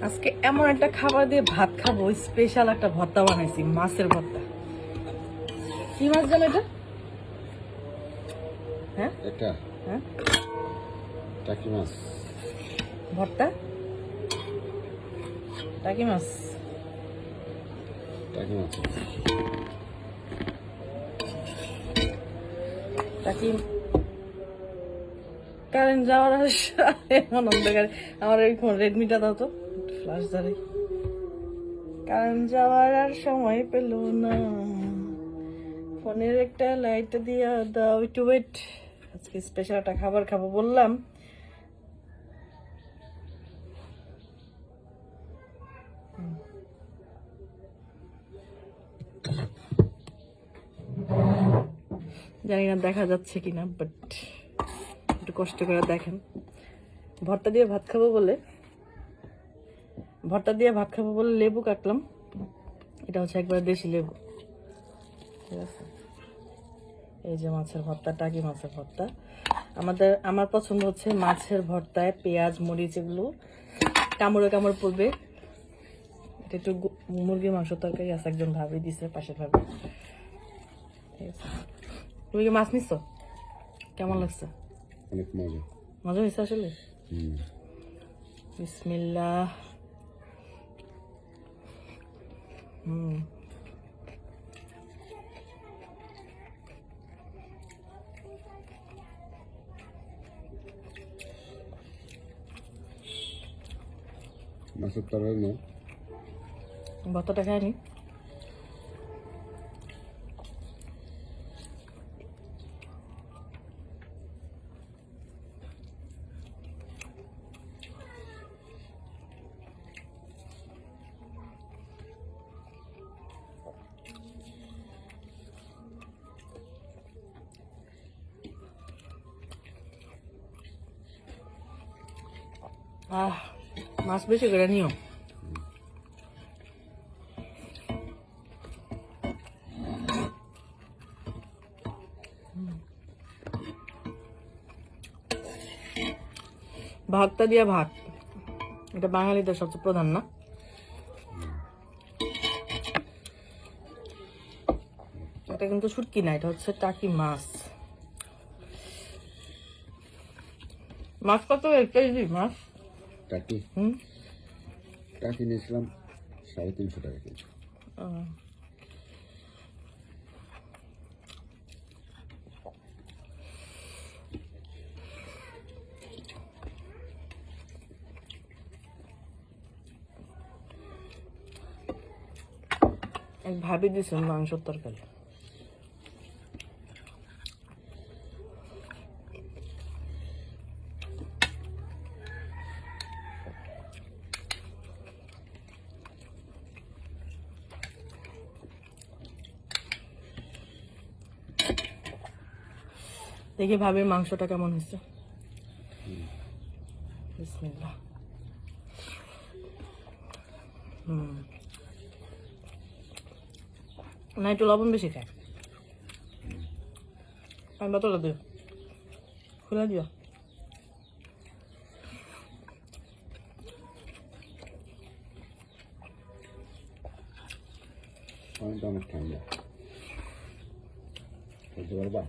আজকে এমন একটা খাবার দিয়ে ভাত খাবো, স্পেশাল একটা ভর্তা বানাইছি, মাছের ভর্তা। কি মাছ জানো এটা? হ্যাঁ এটা হ্যাঁ টাকি মাছ। ভর্তা টাকি মাছ। টাকি মাছ টাকি কারেন্ট যাওয়ার এমন অন্ধকারে আমার ওই ফোন রেডমিটা দাও তো, ফ্লাশ ধরে। কারেন্ট যাওয়ার আর সময় পেল না, ফোনের একটা লাইট দিয়া দাও, একটু ওয়েট। আজকে স্পেশাল একটা খাবার খাবো বললাম। জানি না দেখা যাচ্ছে কিনা, বাট একটু কষ্ট করে দেখেন। ভর্তা দিয়ে ভাত খাবো বলে লেবু কাটলাম। এটা হচ্ছে একবার দেশি লেবু, ঠিক আছে। এই যে মাছের ভর্তা, টাকি মাছের ভর্তা। আমার পছন্দ হচ্ছে মাছের ভর্তায় পেঁয়াজ মরিচ এগুলো কামড়ে কামড় পড়বে। এটা একটু মুরগির মাংস তরকারি আছে, একজন ভাবি দিছে, পাশের ভাবি, ঠিক আছে। তুমি কি মাছ নিচ্ছ? কেমন লাগছে? অনেক মজা। মজা হয়েছে আসলে। বিসমিল্লাহ। মাছের তরকারি না, ভর্তাটা খায়নি। মাছ বেশি করে নিও। ভাতটা দিয়া ভাত, এটা বাঙালিদের সবচেয়ে প্রধান না? এটা কিন্তু শুটকি না, এটা হচ্ছে টাকি মাছ। মাছ কত কেজি মাছ? টাকি টাকি নিয়েছিলাম 350 টাকা কেজি। এক ভাবি দিয়েছেন মাংসের তরকারি। দেখি ভাবির মাংসটা কেমন হয়েছে। বিসমিল্লাহ। না একটু লবণ বেশি খায়। পানি বোতলটা দিও, খুলে দিও। পানিটা অনেক ঠান্ডা, বলতে পারবা?